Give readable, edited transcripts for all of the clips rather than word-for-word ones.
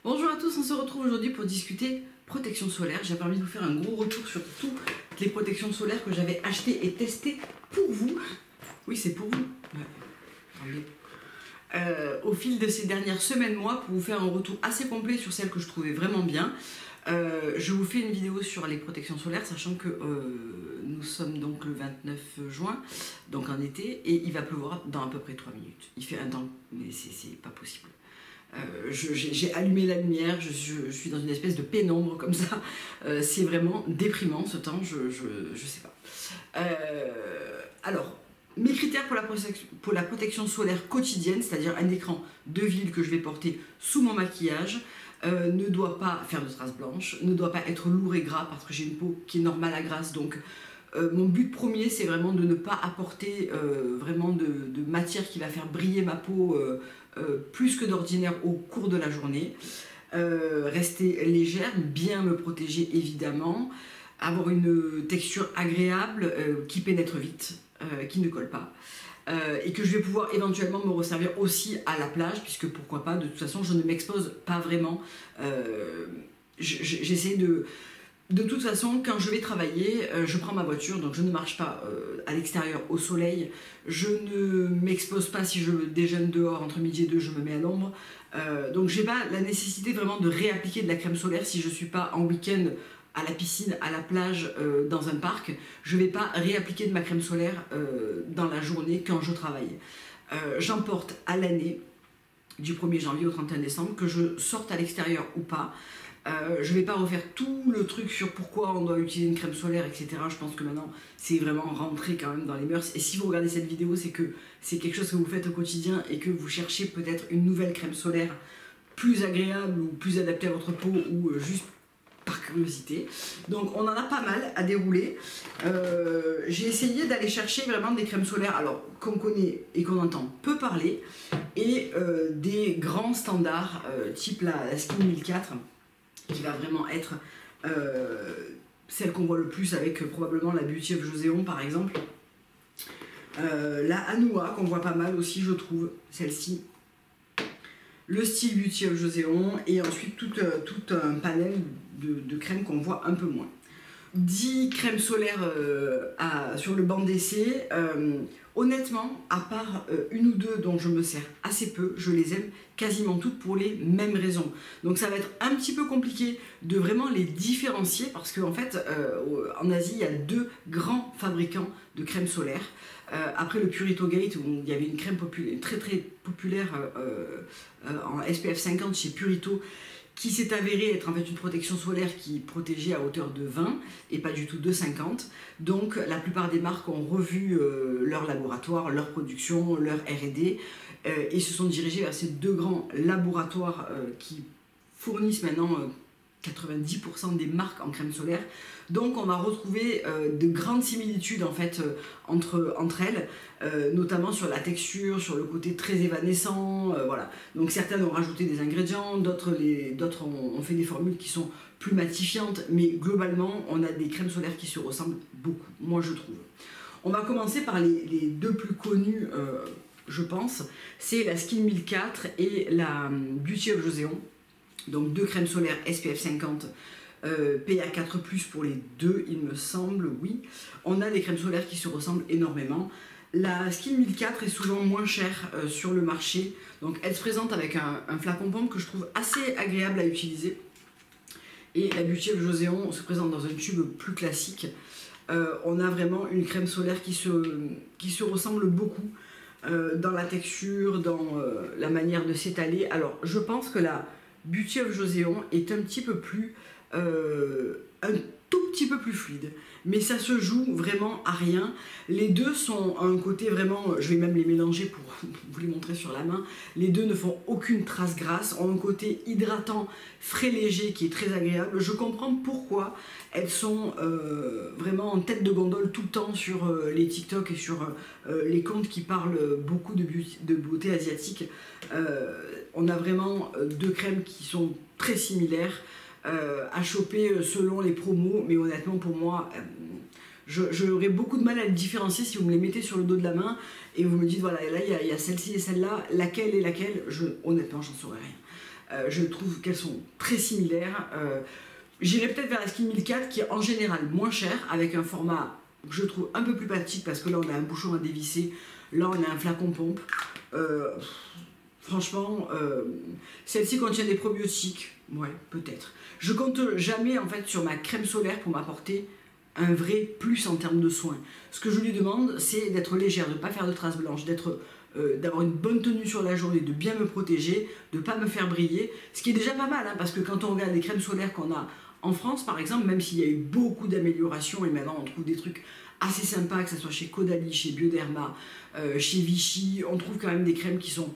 Bonjour à tous, on se retrouve aujourd'hui pour discuter protection solaire. J'ai permis de vous faire un gros retour sur toutes les protections solaires que j'avais achetées et testées pour vous. Oui, c'est pour vous. Au fil de ces dernières semaines, mois, pour vous faire un retour assez complet sur celles que je trouvais vraiment bien. Je vous fais une vidéo sur les protections solaires, sachant que nous sommes donc le 29 juin, donc en été, et il va pleuvoir dans à peu près 3 minutes. Il fait un temps, mais c'est pas possible. J'ai allumé la lumière, je suis dans une espèce de pénombre comme ça. C'est vraiment déprimant ce temps, je sais pas. Alors, mes critères pour la protection solaire quotidienne, c'est-à-dire un écran de ville que je vais porter sous mon maquillage, ne doit pas faire de traces blanches, ne doit pas être lourd et gras parce que j'ai une peau qui est normale à grasse. Donc mon but premier, c'est vraiment de ne pas apporter vraiment de matière qui va faire briller ma peau plus que d'ordinaire au cours de la journée. Rester légère, bien me protéger évidemment, avoir une texture agréable qui pénètre vite, qui ne colle pas. Et que je vais pouvoir éventuellement me resservir aussi à la plage, puisque pourquoi pas, de toute façon je ne m'expose pas vraiment. J'essaie de toute façon, quand je vais travailler, je prends ma voiture, donc je ne marche pas à l'extérieur au soleil, je ne m'expose pas si je déjeune dehors entre midi et 2, je me mets à l'ombre. Donc j'ai pas la nécessité vraiment de réappliquer de la crème solaire si je suis pas en week-end à la piscine, à la plage, dans un parc. Je vais pas réappliquer de ma crème solaire dans la journée quand je travaille. J'emporte à l'année, du 1er janvier au 31 décembre, que je sorte à l'extérieur ou pas. Je ne vais pas refaire tout le truc sur pourquoi on doit utiliser une crème solaire, etc. Je pense que maintenant, c'est vraiment rentré quand même dans les mœurs. Et si vous regardez cette vidéo, c'est que c'est quelque chose que vous faites au quotidien et que vous cherchez peut-être une nouvelle crème solaire plus agréable ou plus adaptée à votre peau ou juste par curiosité. Donc on en a pas mal à dérouler. J'ai essayé d'aller chercher vraiment des crèmes solaires alors qu'on connaît et qu'on entend peu parler et des grands standards type la Skin 1004 qui va vraiment être celle qu'on voit le plus avec probablement la Beauty of Joseon par exemple. La Anua qu'on voit pas mal aussi je trouve, celle-ci. Le style Beauty of Joseon et ensuite tout un panel de crèmes qu'on voit un peu moins. 10 crèmes solaires sur le banc d'essai. Honnêtement, à part une ou deux dont je me sers assez peu, je les aime quasiment toutes pour les mêmes raisons. Donc ça va être un petit peu compliqué de vraiment les différencier parce qu'en fait, en Asie, il y a 2 grands fabricants de crèmes solaires. Après le Purito Gate, où il y avait une crème très populaire en SPF 50 chez Purito, qui s'est avérée être en fait une protection solaire qui protégeait à hauteur de 20 et pas du tout de 50. Donc la plupart des marques ont revu leur laboratoire, leur production, leur R&D et se sont dirigées vers ces 2 grands laboratoires qui fournissent maintenant 90% des marques en crème solaire. Donc on va retrouver de grandes similitudes en fait entre elles, notamment sur la texture, sur le côté très évanescent, voilà. Donc certaines ont rajouté des ingrédients, d'autres ont fait des formules qui sont plus matifiantes, mais globalement on a des crèmes solaires qui se ressemblent beaucoup, moi je trouve. On va commencer par les 2 plus connues, je pense, c'est la Skin 1004 et la Beauty of Joseon. Donc 2 crèmes solaires SPF 50, PA4+, pour les 2 il me semble, oui. On a des crèmes solaires qui se ressemblent énormément. La Skin 1004 est souvent moins chère sur le marché, donc elle se présente avec un flacon pomme que je trouve assez agréable à utiliser. Et la Beauty of Joseon se présente dans un tube plus classique. On a vraiment une crème solaire qui se ressemble beaucoup dans la texture, dans la manière de s'étaler. Alors je pense que la Beauty of Joseon est un petit peu plus, un tout petit peu plus fluide, mais ça se joue vraiment à rien. Les 2 sont à un côté vraiment, je vais même les mélanger pour vous les montrer sur la main. Les 2 ne font aucune trace grasse, ont un côté hydratant, frais léger qui est très agréable. Je comprends pourquoi elles sont vraiment en tête de gondole tout le temps sur les TikTok et sur les comptes qui parlent beaucoup de beauté asiatique. On a vraiment 2 crèmes qui sont très similaires à choper selon les promos, mais honnêtement pour moi j'aurais beaucoup de mal à les différencier si vous me les mettez sur le dos de la main et vous me dites voilà là il y a celle-ci et celle-là, laquelle est laquelle, honnêtement j'en saurais rien. Je trouve qu'elles sont très similaires. J'irai peut-être vers la Skin 1004 qui est en général moins chère, avec un format que je trouve un peu plus pratique parce que là on a un bouchon à dévisser, là on a un flacon pompe. Franchement, celle-ci contient des probiotiques, ouais, peut-être. Je compte jamais en fait sur ma crème solaire pour m'apporter un vrai plus en termes de soins. Ce que je lui demande, c'est d'être légère, de ne pas faire de traces blanches, d'avoir une bonne tenue sur la journée, de bien me protéger, de ne pas me faire briller, ce qui est déjà pas mal, hein, parce que quand on regarde les crèmes solaires qu'on a en France, par exemple, même s'il y a eu beaucoup d'améliorations, et maintenant on trouve des trucs assez sympas, que ce soit chez Caudalie, chez Bioderma, chez Vichy, on trouve quand même des crèmes qui sont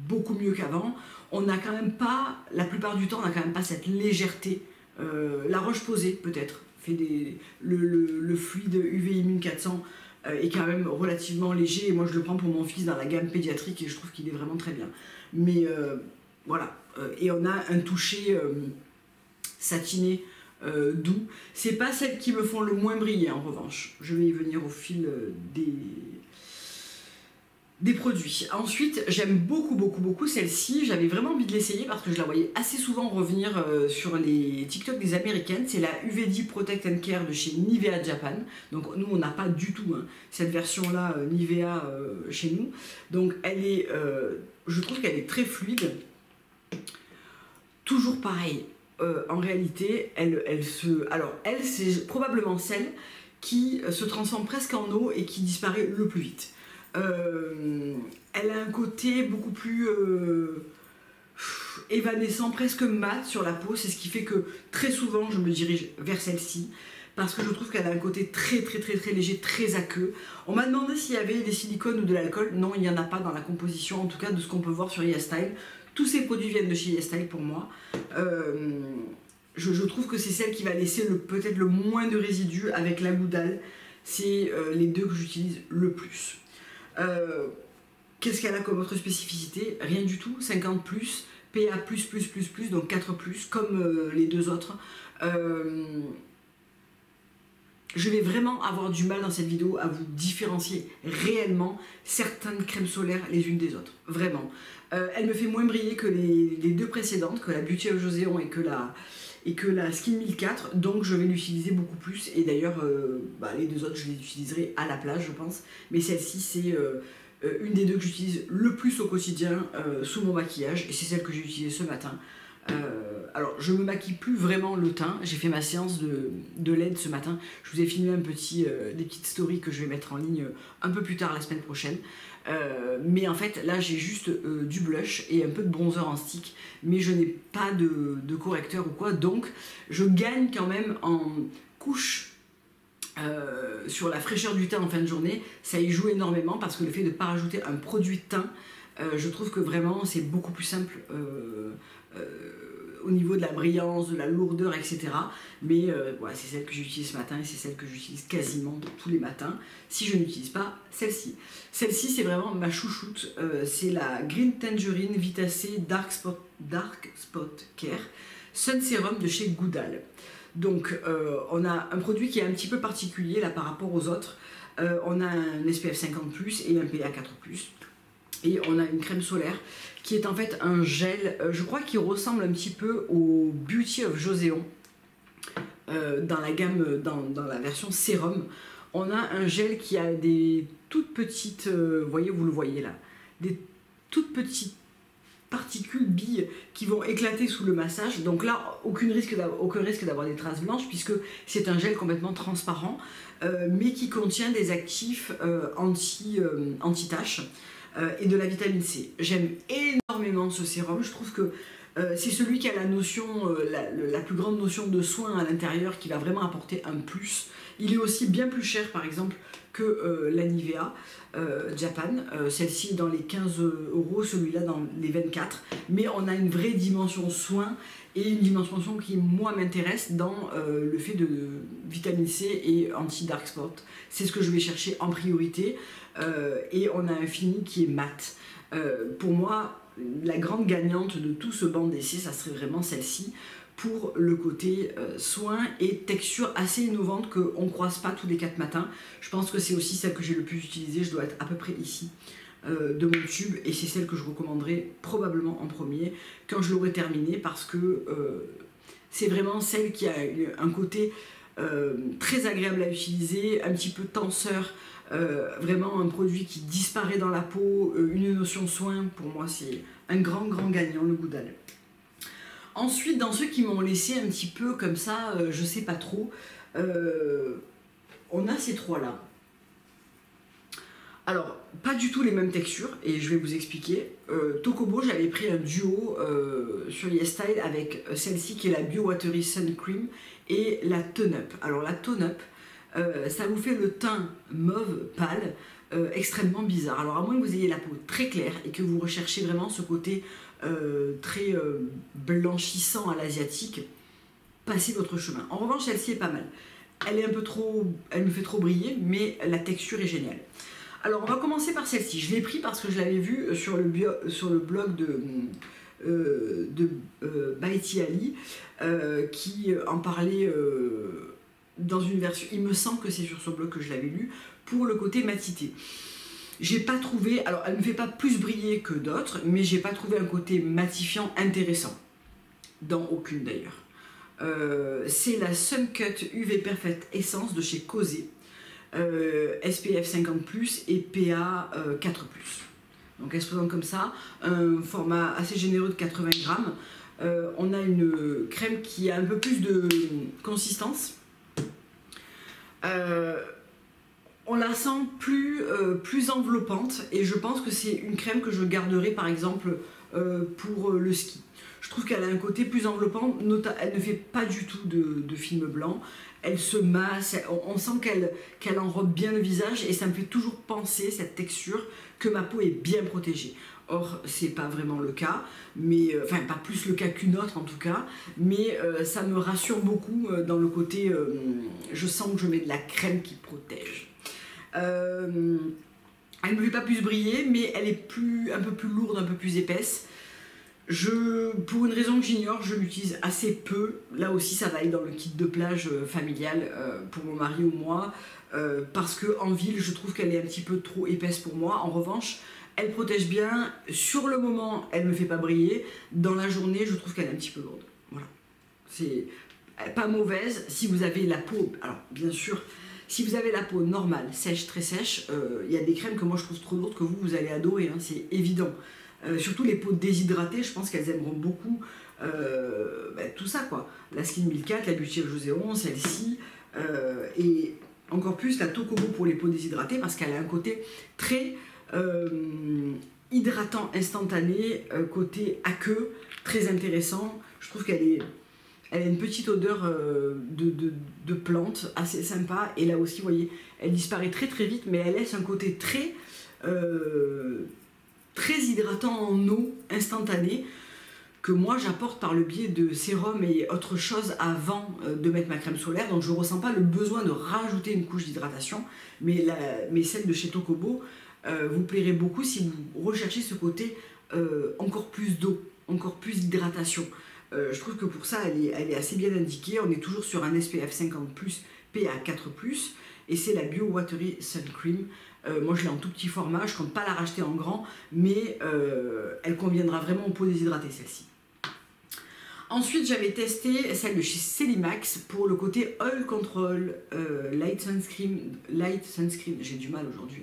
beaucoup mieux qu'avant. On n'a quand même pas, la plupart du temps, on n'a quand même pas cette légèreté. La Roche-Posay, peut-être, fait le fluide UV Immune 400 est quand même relativement léger, et moi je le prends pour mon fils dans la gamme pédiatrique et je trouve qu'il est vraiment très bien. Mais voilà, et on a un toucher satiné doux. C'est pas celles qui me font le moins briller en revanche. Je vais y venir au fil des produits. Ensuite, j'aime beaucoup celle-ci. J'avais vraiment envie de l'essayer parce que je la voyais assez souvent revenir sur les TikTok des américaines. C'est la UVD Protect and Care de chez Nivea Japan. Donc nous, on n'a pas du tout cette version-là Nivea chez nous. Donc elle est, je trouve qu'elle est très fluide. Toujours pareil. En réalité, elle c'est probablement celle qui se transforme presque en eau et qui disparaît le plus vite. Elle a un côté beaucoup plus évanescent, presque mat sur la peau. C'est ce qui fait que très souvent je me dirige vers celle-ci parce que je trouve qu'elle a un côté très léger, très aqueux. On m'a demandé s'il y avait des silicones ou de l'alcool. Non, il n'y en a pas dans la composition, en tout cas de ce qu'on peut voir sur YesStyle. Tous ces produits viennent de chez YesStyle pour moi. Je trouve que c'est celle qui va laisser peut-être le moins de résidus avec la Goudal. C'est les deux que j'utilise le plus. Qu'est-ce qu'elle a comme autre spécificité? Rien du tout, 50+, PA++++, donc 4+, comme les deux autres. Je vais vraiment avoir du mal dans cette vidéo à vous différencier réellement certaines crèmes solaires les unes des autres, vraiment. Elle me fait moins briller que les deux précédentes, que la Beauty of Joséon et que la Skin 1004, donc je vais l'utiliser beaucoup plus. Et d'ailleurs, les deux autres, je les utiliserai à la plage, je pense. Mais celle-ci, c'est une des deux que j'utilise le plus au quotidien sous mon maquillage. Et c'est celle que j'ai utilisée ce matin. Alors, je me maquille plus vraiment le teint. J'ai fait ma séance de LED ce matin. Je vous ai filmé des petites stories que je vais mettre en ligne un peu plus tard la semaine prochaine. Mais en fait, là, j'ai juste du blush et un peu de bronzer en stick. Mais je n'ai pas de correcteur ou quoi. Donc, je gagne quand même en couche sur la fraîcheur du teint en fin de journée. Ça y joue énormément parce que le fait de ne pas rajouter un produit teint, je trouve que vraiment, c'est beaucoup plus simple au niveau de la brillance, de la lourdeur, etc. Mais voilà, c'est celle que j'utilise ce matin et c'est celle que j'utilise quasiment tous les matins si je n'utilise pas celle-ci. Celle-ci, c'est vraiment ma chouchoute. C'est la Green Tangerine Vita C Dark Spot Care Sun Serum de chez Goudal. Donc, on a un produit qui est un petit peu particulier là par rapport aux autres. On a un SPF 50+, et un PA 4+. Et on a une crème solaire qui est en fait un gel, je crois qu'il ressemble un petit peu au Beauty of Joséon dans la gamme, dans la version sérum. On a un gel qui a des toutes petites, vous le voyez là, des toutes petites particules billes qui vont éclater sous le massage. Donc là, aucun risque d'avoir des traces blanches puisque c'est un gel complètement transparent, mais qui contient des actifs anti-taches. Et de la vitamine C. J'aime énormément ce sérum, je trouve que c'est celui qui a la notion, la plus grande notion de soin à l'intérieur qui va vraiment apporter un plus. Il est aussi bien plus cher par exemple que la Nivea Japan, celle-ci dans les 15 €, celui-là dans les 24, mais on a une vraie dimension soin et une dimension soin qui moi m'intéresse dans le fait de vitamine C et anti-dark spot. C'est ce que je vais chercher en priorité. Et on a un fini qui est mat. Pour moi, la grande gagnante de tout ce banc d'essai, ça serait vraiment celle-ci pour le côté soin et texture assez innovante qu'on ne croise pas tous les 4 matins. Je pense que c'est aussi celle que j'ai le plus utilisée, je dois être à peu près ici. de mon tube, et c'est celle que je recommanderais probablement en premier quand je l'aurai terminée, parce que c'est vraiment celle qui a un côté très agréable à utiliser, un petit peu tenseur, vraiment un produit qui disparaît dans la peau, une notion soin. Pour moi c'est un grand gagnant, le Goudal. Ensuite, dans ceux qui m'ont laissé un petit peu comme ça, je sais pas trop, on a ces trois là. Alors, pas du tout les mêmes textures, et je vais vous expliquer. Tokobo, j'avais pris un duo sur YesStyle avec celle-ci qui est la Bio Watery Sun Cream et la Tone Up. Alors la Tone Up, ça vous fait le teint mauve pâle, extrêmement bizarre. Alors à moins que vous ayez la peau très claire et que vous recherchez vraiment ce côté très blanchissant à l'asiatique, passez votre chemin. En revanche, celle-ci est pas mal. Elle est un peu trop, elle me fait trop briller, mais la texture est géniale. Alors on va commencer par celle-ci. Je l'ai pris parce que je l'avais vue sur le blog de Baiti Ali qui en parlait dans une version, il me semble que c'est sur ce blog que je l'avais lu, pour le côté matité. J'ai pas trouvé, alors elle ne me fait pas plus briller que d'autres, mais j'ai pas trouvé un côté matifiant intéressant, dans aucune d'ailleurs. C'est la Suncut UV Perfect Essence de chez Cosé. SPF 50+, et PA 4+. Donc elle se présente comme ça, un format assez généreux de 80 grammes. On a une crème qui a un peu plus de consistance. On la sent plus enveloppante, et je pense que c'est une crème que je garderai par exemple pour le ski. Je trouve qu'elle a un côté plus enveloppant, elle ne fait pas du tout de film blanc, elle se masse, on sent qu'elle enrobe bien le visage, et ça me fait toujours penser, cette texture, que ma peau est bien protégée. Or, c'est pas vraiment le cas, mais enfin pas plus le cas qu'une autre en tout cas, mais ça me rassure beaucoup dans le côté, je sens que je mets de la crème qui protège. Elle ne me fait pas plus briller, mais elle est un peu plus lourde, un peu plus épaisse. Pour une raison que j'ignore, je l'utilise assez peu. Là aussi, ça va aller dans le kit de plage familial pour mon mari ou moi, parce qu'en ville, je trouve qu'elle est un petit peu trop épaisse pour moi. En revanche, elle protège bien. Sur le moment, elle ne me fait pas briller. Dans la journée, je trouve qu'elle est un petit peu lourde. Voilà. C'est pas mauvaise si vous avez la peau. Alors, bien sûr, si vous avez la peau normale, sèche, très sèche, il y a des crèmes que moi je trouve trop lourdes que vous allez adorer, hein, c'est évident. Surtout les peaux déshydratées, je pense qu'elles aimeront beaucoup tout ça quoi. La Skin 1004, la Beauty of Joséon, celle-ci, et encore plus la Tokobo pour les peaux déshydratées, parce qu'elle a un côté très hydratant instantané, côté aqueux, très intéressant. Je trouve qu'elle a une petite odeur de plante assez sympa, et là aussi vous voyez, elle disparaît très vite, mais elle laisse un côté très hydratant en eau instantané, que moi j'apporte par le biais de sérum et autre chose avant de mettre ma crème solaire, donc je ne ressens pas le besoin de rajouter une couche d'hydratation, mais celle de chez Tokobo vous plairait beaucoup si vous recherchez ce côté encore plus d'eau, encore plus d'hydratation. Je trouve que pour ça elle est assez bien indiquée. On est toujours sur un SPF 50+, PA 4+, et c'est la Bio Watery Sun Cream. Moi je l'ai en tout petit format, je ne compte pas la racheter en grand, mais elle conviendra vraiment aux peaux déshydratées, celle-ci. Ensuite j'avais testé celle de chez Celimax pour le côté Oil Control Light Sunscreen, j'ai du mal aujourd'hui,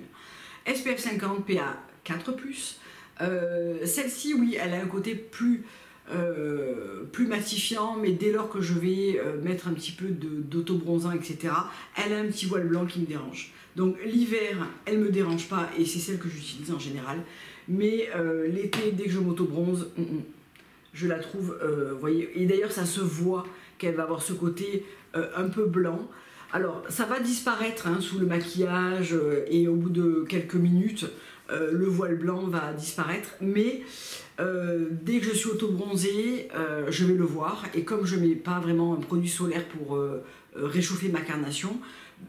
SPF 50 PA 4+. Celle-ci, oui, elle a un côté plus matifiant, mais dès lors que je vais mettre un petit peu d'autobronzant, etc., elle a un petit voile blanc qui me dérange. Donc l'hiver, elle me dérange pas, et c'est celle que j'utilise en général, mais l'été, dès que je m'autobronze, je la trouve, voyez, et d'ailleurs ça se voit qu'elle va avoir ce côté un peu blanc. Alors ça va disparaître hein, sous le maquillage, et au bout de quelques minutes, le voile blanc va disparaître, mais dès que je suis auto-bronzée, je vais le voir, et comme je ne mets pas vraiment un produit solaire pour réchauffer ma carnation,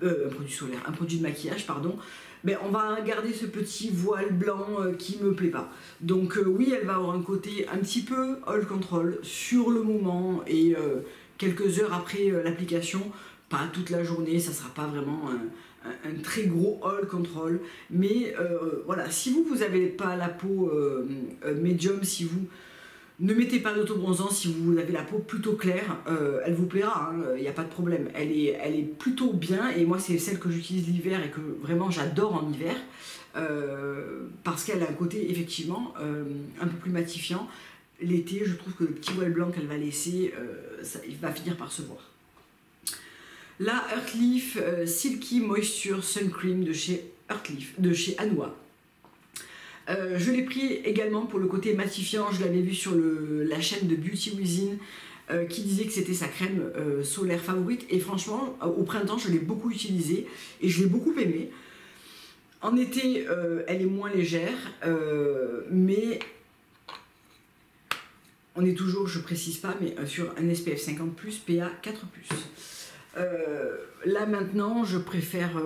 un produit de maquillage, pardon, mais on va garder ce petit voile blanc qui me plaît pas. Donc oui, elle va avoir un côté un petit peu oil control sur le moment, et quelques heures après l'application, pas toute la journée, ça sera pas vraiment un très gros oil control. Mais voilà, si vous n'avez pas la peau médium, si vous ne mettez pas d'autobronzant, si vous avez la peau plutôt claire, elle vous plaira, il n'y a pas de problème. Elle est plutôt bien, et moi c'est celle que j'utilise l'hiver et que vraiment j'adore en hiver, parce qu'elle a un côté effectivement un peu plus matifiant. L'été, je trouve que le petit voile blanc qu'elle va laisser, il va finir par se voir. La Earthleaf Silky Moisture Sun Cream de chez Earthleaf, de chez Anua. Je l'ai pris également pour le côté matifiant. Je l'avais vu sur la chaîne de Beauty Within qui disait que c'était sa crème solaire favorite, et franchement au printemps je l'ai beaucoup utilisée et je l'ai beaucoup aimée. En été elle est moins légère, mais on est toujours, je précise pas, mais sur un SPF 50+, PA 4+. Là maintenant je préfère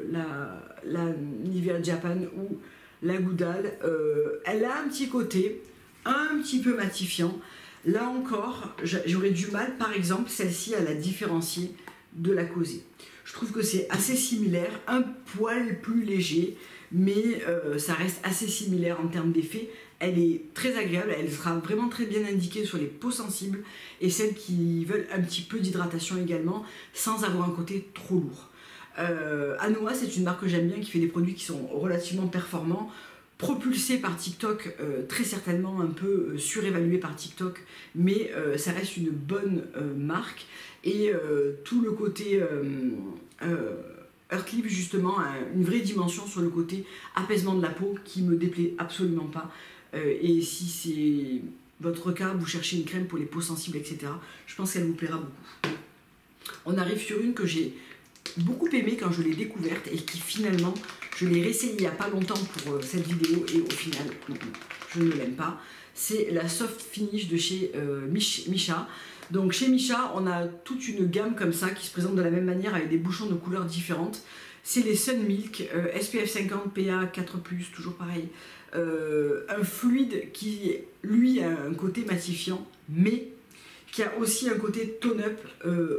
la Nivea Japan ou la Goudal. Elle a un petit côté un petit peu matifiant. Là encore j'aurais du mal, par exemple celle-ci, à la différencier de la Cosé. Je trouve que c'est assez similaire, un poil plus léger, mais ça reste assez similaire en termes d'effet. Elle est très agréable, elle sera vraiment très bien indiquée sur les peaux sensibles et celles qui veulent un petit peu d'hydratation également, sans avoir un côté trop lourd. Anua, c'est une marque que j'aime bien, qui fait des produits qui sont relativement performants, propulsés par TikTok, très certainement un peu surévalués par TikTok, mais ça reste une bonne marque. Et tout le côté Earthleaf justement a une vraie dimension sur le côté apaisement de la peau qui me déplaît absolument pas. Et si c'est votre cas, vous cherchez une crème pour les peaux sensibles, etc., je pense qu'elle vous plaira beaucoup. On arrive sur une que j'ai beaucoup aimée quand je l'ai découverte et qui finalement, je l'ai réessayée il n'y a pas longtemps pour cette vidéo et au final, je ne l'aime pas. C'est la Soft Finish de chez Missha. Donc chez Missha, on a toute une gamme comme ça qui se présente de la même manière avec des bouchons de couleurs différentes. C'est les Sun Milk, SPF 50, PA 4+, toujours pareil. Un fluide qui, lui, a un côté matifiant, mais qui a aussi un côté tone-up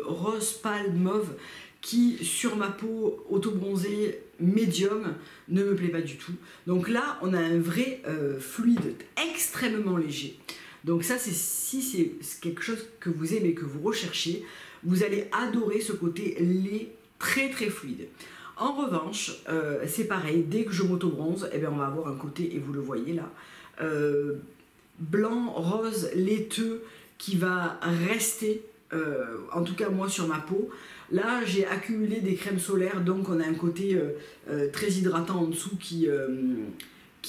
rose pâle mauve qui, sur ma peau auto-bronzée médium, ne me plaît pas du tout. Donc là, on a un vrai fluide extrêmement léger. Donc ça, si c'est quelque chose que vous aimez, que vous recherchez, vous allez adorer ce côté lait très très fluide. En revanche, c'est pareil, dès que je m'auto-bronze, eh bien, on va avoir un côté, et vous le voyez là, blanc, rose, laiteux, qui va rester, en tout cas moi sur ma peau. Là, j'ai accumulé des crèmes solaires, donc on a un côté très hydratant en dessous qui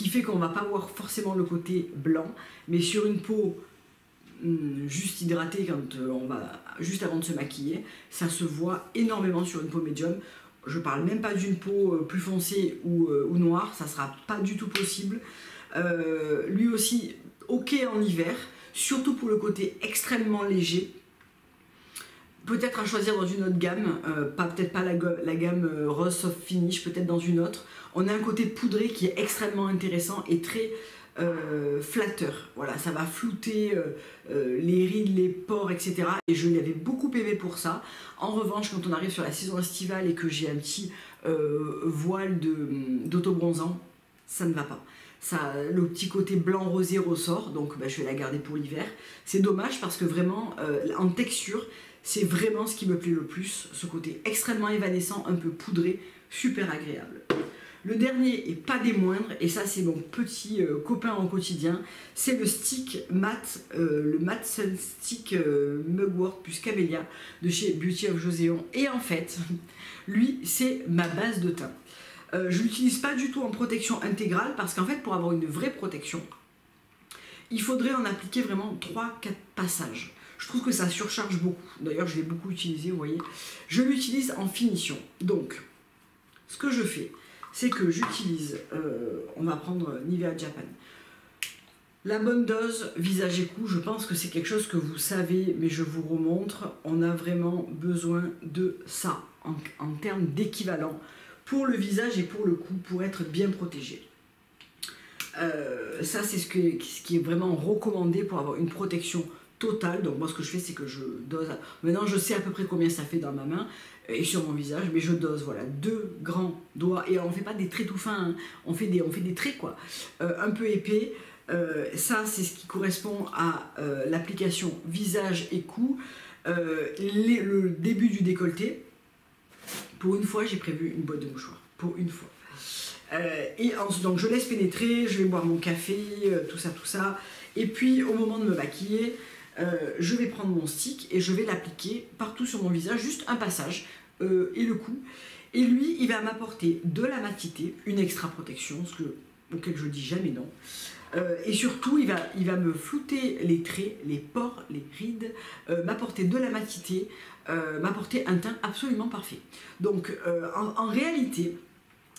fait qu'on ne va pas voir forcément le côté blanc, mais sur une peau juste hydratée, quand on va juste avant de se maquiller, ça se voit énormément sur une peau médium. Je parle même pas d'une peau plus foncée ou noire, ça sera pas du tout possible. Lui aussi, ok en hiver, surtout pour le côté extrêmement léger. Peut-être à choisir dans une autre gamme, peut-être pas la gamme Rose Soft Finish, peut-être dans une autre. On a un côté poudré qui est extrêmement intéressant et très flatteur. Voilà, ça va flouter les rides, les pores, etc. Et je l'avais beaucoup aimé pour ça. En revanche, quand on arrive sur la saison estivale et que j'ai un petit voile d'autobronzant, ça ne va pas. Ça, le petit côté blanc rosé ressort, donc je vais la garder pour l'hiver. C'est dommage parce que vraiment, en texture, c'est vraiment ce qui me plaît le plus, ce côté extrêmement évanescent, un peu poudré, super agréable. Le dernier, et pas des moindres, et ça c'est mon petit copain au quotidien, c'est le stick matte, le Matte Sun Stick Mugwort plus Camellia de chez Beauty of Joséon. Et en fait, lui, c'est ma base de teint. Je ne l'utilise pas du tout en protection intégrale parce qu'en fait, pour avoir une vraie protection, il faudrait en appliquer vraiment 3-4 passages. Je trouve que ça surcharge beaucoup. D'ailleurs, je l'ai beaucoup utilisé, vous voyez. Je l'utilise en finition. Donc, ce que je fais, c'est que j'utilise, on va prendre Nivea Japan. La bonne dose visage et cou, je pense que c'est quelque chose que vous savez, mais je vous remontre. On a vraiment besoin de ça en termes d'équivalent pour le visage et pour le cou, pour être bien protégé. Ça, c'est ce qui est vraiment recommandé pour avoir une protection total. Donc moi ce que je fais c'est que je dose, maintenant je sais à peu près combien ça fait dans ma main et sur mon visage, mais je dose, voilà, 2 grands doigts, et on fait pas des traits tout fins, hein. On fait des traits quoi, un peu épais. Ça c'est ce qui correspond à l'application visage et cou, le début du décolleté. Pour une fois j'ai prévu une boîte de mouchoirs, pour une fois. Et ensuite, donc je laisse pénétrer, je vais boire mon café, tout ça. Et puis au moment de me maquiller, je vais prendre mon stick et je vais l'appliquer partout sur mon visage, juste un passage et le cou. Et lui, il va m'apporter de la matité, une extra protection, auquel je dis jamais non. Et surtout, il va me flouter les traits, les pores, les rides, m'apporter de la matité, m'apporter un teint absolument parfait. Donc en réalité,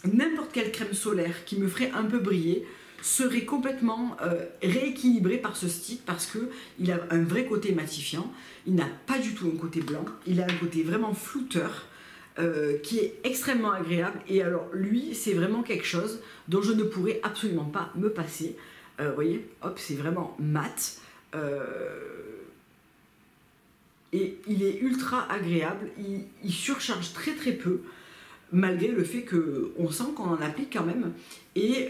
n'importe quelle crème solaire qui me ferait un peu briller serait complètement rééquilibré par ce stick, parce qu'il a un vrai côté matifiant, il n'a pas du tout un côté blanc, il a un côté vraiment flouteur qui est extrêmement agréable. Et alors lui, c'est vraiment quelque chose dont je ne pourrais absolument pas me passer. Vous voyez, hop, c'est vraiment mat. Et il est ultra agréable, il surcharge très peu, malgré le fait qu'on sent qu'on en applique quand même. Et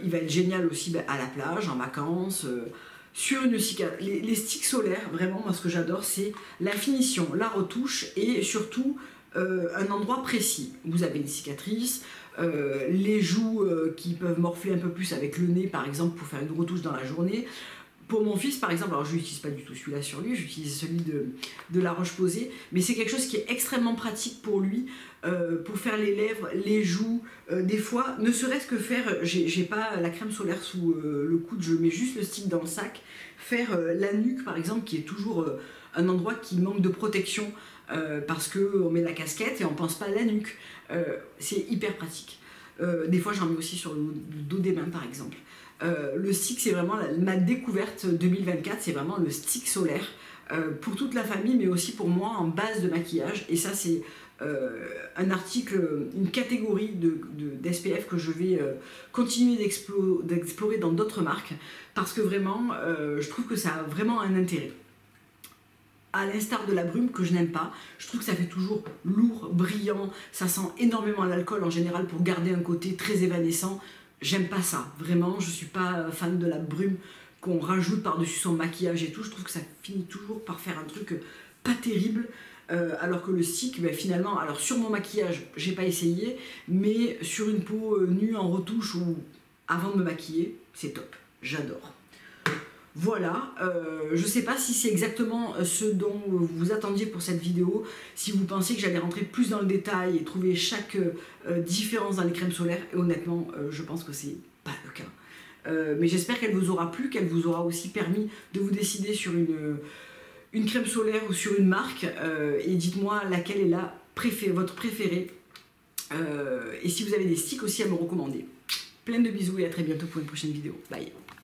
il va être génial aussi à la plage, en vacances, sur une cicatrice. Les sticks solaires, vraiment, moi ce que j'adore, c'est la finition, la retouche et surtout un endroit précis. Vous avez une cicatrice, les joues qui peuvent morfler un peu plus avec le nez par exemple pour faire une retouche dans la journée. Pour mon fils par exemple, alors je n'utilise pas du tout celui-là sur lui, j'utilise celui de La Roche-Posay, mais c'est quelque chose qui est extrêmement pratique pour lui, pour faire les lèvres, les joues, des fois, ne serait-ce que faire, j'ai pas la crème solaire sous le coude, je mets juste le stick dans le sac, faire la nuque par exemple, qui est toujours un endroit qui manque de protection, parce qu'on met la casquette et on pense pas à la nuque, c'est hyper pratique. Des fois j'en mets aussi sur le dos des mains par exemple. Le stick, c'est vraiment ma découverte 2024, c'est vraiment le stick solaire pour toute la famille, mais aussi pour moi en base de maquillage. Et ça, c'est un article, une catégorie d'SPF que je vais continuer d'explorer dans d'autres marques, parce que vraiment, je trouve que ça a vraiment un intérêt. À l'instar de la brume que je n'aime pas, je trouve que ça fait toujours lourd, brillant, ça sent énormément l'alcool en général pour garder un côté très évanescent. J'aime pas ça, vraiment, je suis pas fan de la brume qu'on rajoute par-dessus son maquillage et tout. Je trouve que ça finit toujours par faire un truc pas terrible, alors que le stick, ben, finalement, alors sur mon maquillage, j'ai pas essayé, mais sur une peau nue en retouche ou avant de me maquiller, c'est top, j'adore. Voilà, je sais pas si c'est exactement ce dont vous attendiez pour cette vidéo, si vous pensiez que j'allais rentrer plus dans le détail et trouver chaque différence dans les crèmes solaires, et honnêtement, je pense que c'est pas le cas. Mais j'espère qu'elle vous aura plu, qu'elle vous aura aussi permis de vous décider sur une crème solaire ou sur une marque, et dites-moi laquelle est votre préférée, et si vous avez des sticks aussi à me recommander. Plein de bisous et à très bientôt pour une prochaine vidéo. Bye.